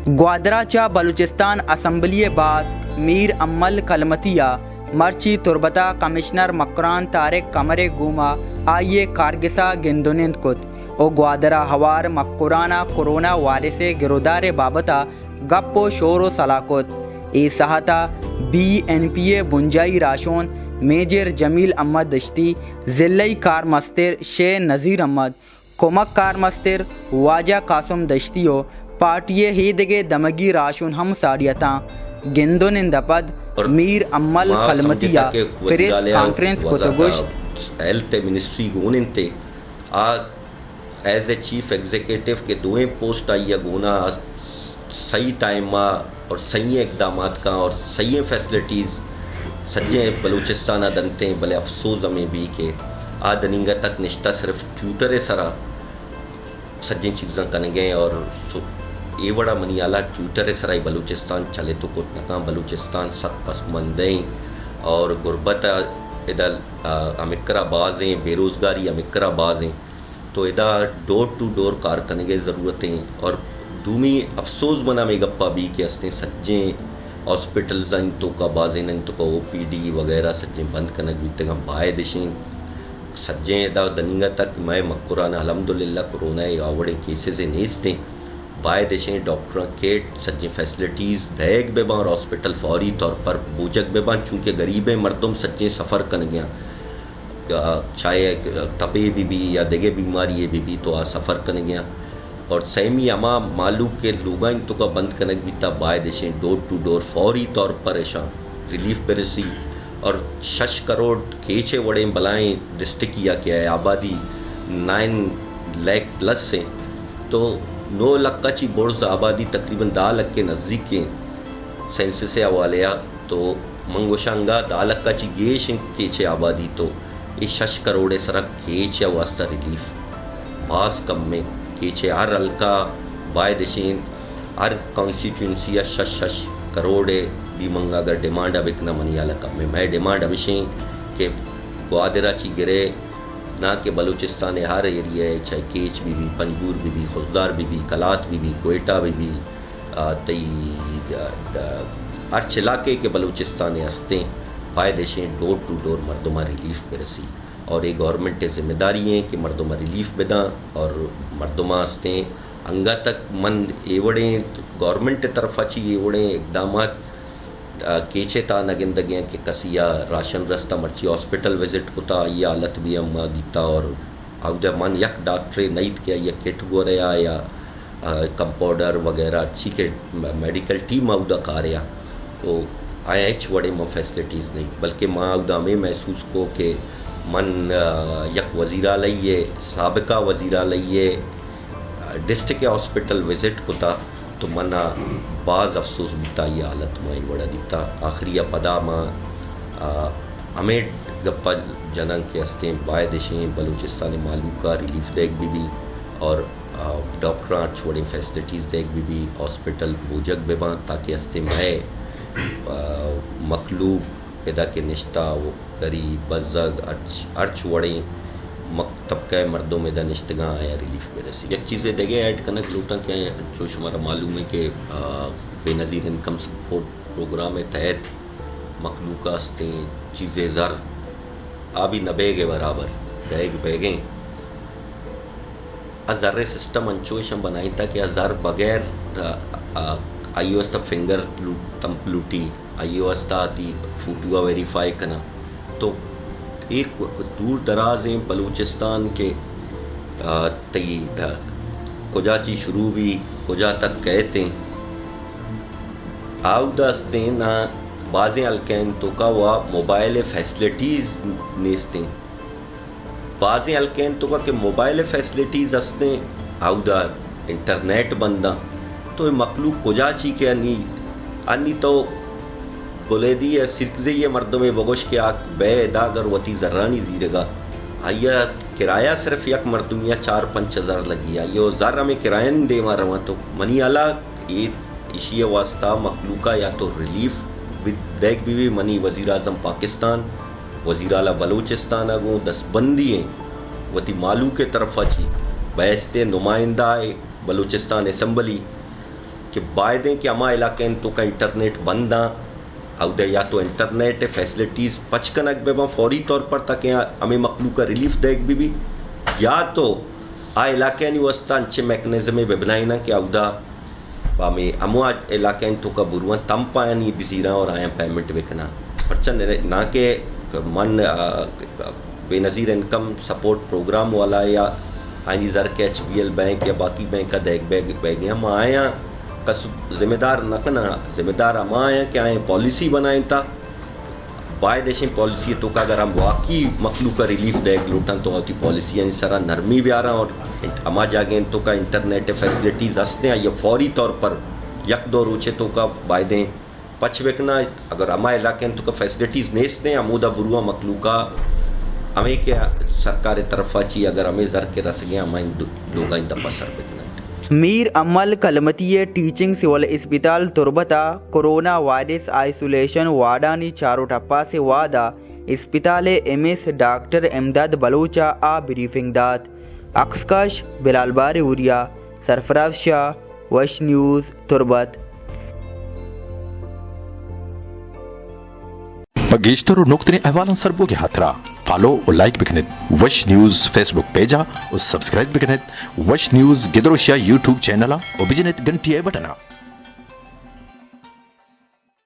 ग्वादराच्या Balochistan assembly बास मीर अम्मल कलमतिया मर्ची तुरबता कमिश्नर मकरान तारिक कमरे गुमा आइए कारगिसा गिंदुनिंद कुत ओ ग्वादरा हवार मक्कुराना कोरोना वायरस गिरोदार बाबता गप्पो शोरो सलाकुत ए सहाता BNPA बुंजाई राशोन मेजर जमील अहमद दश्ती ज़िल्लई कार मस्तिर शे नज़ीर अहमद कोमक कार मस्तिर वाजा कासम दश्तियो पार्टिये हीदगे दमगी राशुन हम साड़ियता गिंदुनिंदपद मीर अम्मल कलमतिया फिरेस कॉन्फ्रेंस को तगुश्त हेल्थ मिनिस्ट्री गोनते आ एज ए चीफ एग्जीक्यूटिव के दोएं पोस्ट आई गोना सही टाइम और सही इकदाम का और सही फैसिलिटीज़ सज्जे बलूचिस्तान दनते हैं भले अफसोस में भी के आ दनिंगा तक निश्ता सिर्फ ट्यूटर सरा सज्जे चीज़ें करेंगे और ये बड़ा मनियाला ट्यूटर सराई बलूचिस्तान चले तो कुछ नका बलूचिस्तान सख्त पसमंदें और गुरबत इधर अमिकरा बाज हैं बेरोज़गारी अमिकरा बाज हैं तो इधर डोर टू डोर कार करने की ज़रूरतें और दूमी अफसोस बना में गप्पा भी के हंसते सज्जे हॉस्पिटल्स तो का बाजें तो का OPD वगैरह सज्जे बंद करने बीते का बाय दिशें सज्जे इधर दनिंगा तक मैं मक्कुराना अल्हम्दुलिल्लाह कोरोना आवड़े केसेस नेस्ते बाय देशें डॉक्टर के सज्जे फैसिलिटीज़ दैग बेबां और हॉस्पिटल फौरी तौर पर बूझक बेबां चूँकि गरीब मर्दम सज्जे सफ़र कर गया चाहे तबे भी या देगे बीमारी भी तो आ सफ़र कर गया और सहमी अमा मालू के लोग तो का बंद करने भी तब बाय देशें डोर टू डोर फौरी तौर पर ऐसा रिलीफ बेरसी और 6 करोड़ केचे वड़े बलाएँ डिस्ट्रिक्ट किया क्या है आबादी 9 लाख प्लस से तो 9 लाख की बोर्ड आबादी तकरीबन 10 लाख के नज़दीक के सेंसस से हवाले तो मंगोशांगा 10 लाख की गेश केचे आबादी तो ये 6 करोड़ सरक केचे वास्ता रिलीफ बास कम में केचे हर हल्का बाय दिशें हर कॉन्स्टिट्यूंसी 6 करोड़ भी मंगा अगर डिमांड अब इतना मनियाला कम में मैं डिमांड अभिशें के ग्वादरा ची गिरे ना कि बलूचिस्तान हर एरिया है चाहे केच भी पंजूर भी खुजदार भी कलात भी कोयटा भी तई हर इलाके के बलूचिस्तान हंसते बाय देशें डोर टू डोर मर्दमा रिलीफ पे रसी और ये गवर्नमेंट ज़िम्मेदारी है कि मर्दमा रिलीफ बेदा और मर्दमा हंसते अंगा तक मन एवड़े गवर्नमेंट तरफा ची एवड़े इकदाम केचे ता नगिंदगियाँ के कसिया राशन रस्ता मर्ची हॉस्पिटल विजिट कुता ये हालत भी अम्मा गीता और अवजा मन यक डॉक्टरे नहीं किया या किट गोरया या कंपाउंडर वगैरह अच्छी के मेडिकल टीम अवदा कार्या तो आया एच वड़े में फैसिलिटीज़ नहीं बल्कि माँ अवदा में महसूस को के मन यक वज़ीरा लइए साबिका वज़ीरा लइए डिस्ट्रिक्ट हॉस्पिटल विजिट कुता तो मना बाज़ अफसोस बीता ये हालत में बड़ा दीता आखिरी पदा माँ हमें गप्पा जनंग के हस्ते बाय दिशें बलूचिस्तान मालूम का रिलीफ देख भी और डॉक्टर छोड़े फैसिलिटीज़ देख भी हॉस्पिटल बूझक बेबा ताकि हस्ते में मखलूब पैदा के निश्ता वो गरीब बज़ग अर्च वड़े तबका मर्दों में दनिश्तगा आया रिलीफ पे रसी एक चीज़ें देगे ऐड कनक लूटा क्या जो शुमारा मालूम है कि बेनज़ीर इनकम सपोर्ट प्रोग्राम के तहत मखलूका हस्ते चीज़ें ज़र आबी नबे के बराबर बैग बैगें अज़र सिस्टम अंचोशम बनाई था कि अज़र बगैर आईओएस तक फिंगर तंप लूटी आईओएस आती फूटुआ वेरीफाई करना तो एक दूर दराज बलूचिस्तान के तई कुजाची शुरू भी कुजा तक कहते आवदस्ते ना बाज़ें अलकैन तो का वह मोबाइल फैसिलिटीज़ नेस्ते बाज़ें अलकैन तो का के मोबाइल फैसिलिटीज़ हंसते आवदा इंटरनेट बंदा तो मखलूक कुजाची के अन्नी तो बोले दी है सिरकजे ये मर्दों में बगोश के आक बेदा अगर वती ज़र्रानी जीरेगा आया किराया सिर्फ यक मर्दुमिया 4-5 हज़ार लगी है यो ज़ारा में किराया नहीं दे मारा तो मनी आला ये इशिया वास्ता मखलूका या तो रिलीफ देख भी मनी वज़ीर आज़म पाकिस्तान वज़ीर आला बलूचिस्तान अगो दस्तबंदी हैं वती मालू के तरफा ची बैसते नुमाइंदा बलूचिस्तान असम्बली کہ باعدیں کہ اما علاقے تو کا انٹرنیٹ بنداں او دے یا تو انٹرنیٹ فیسلٹیز پچکنک بے فوری طور پر تاکہ ہمیں مخلوق کا ریلیف دیکھ بھی یا تو آ علاقے نہیں وسطہ انچے میکنزم بے بنائی نا کہ اودا ہمیں امو علاقے تو کا بروان تم پایا نہیں بزیراں اور آیا پیمنٹ بکنا پرچن نہ کہ من بے نظیر انکم سپورٹ پروگرام والا یا آئینی زر کے ایچ بی ایل بینک یا باقی بینک کا دیکھ بیگ ہم آیا ذمہ دار نہ کنا ذمہ دار ہم آئیں کہ آئیں پالیسی بنائیں تا باعث دیشیں پالیسی تو کا اگر ہم واقعی مخلوق کا ریلیف دیکھ لوٹن تو ہوتی پالیسی یعنی سرا نرمی بھی آ رہا اور ہما جاگیں تو کا انٹرنیٹ فیسلٹیز ہستے ہیں یا فوری طور پر یک دو روچے تو کا باعدیں پچ وکنا اگر ہما علاقے تو کا فیسلٹیز نیستے ہیں عمودہ بروا مخلوقہ ہمیں کیا سرکار طرفہ چی اگر ہمیں زر کے رس گیا ہمیں لوگا ان دفعہ سر بکنا میر امل کلمتی ٹیچنگ سول اسپتال تربتا کورونا وائرس آئسولیشن وارڈانی چارو ٹپا سے وعدہ اسپتال ایم ایس ڈاکٹر امداد بلوچا آ بریفنگ دات اکسکش بلال بار اوریا سرفراز شاہ وش نیوز تربت بگیشتر اور نقطۂ احوالن سربو کے ہاتھرا فالو اور لائک بکنت وش نیوز فیس بک پیجا اور سبسکرائب بکنت وش نیوز گدروشیا یوٹیوب چینل اور بجنت گھنٹی بٹنا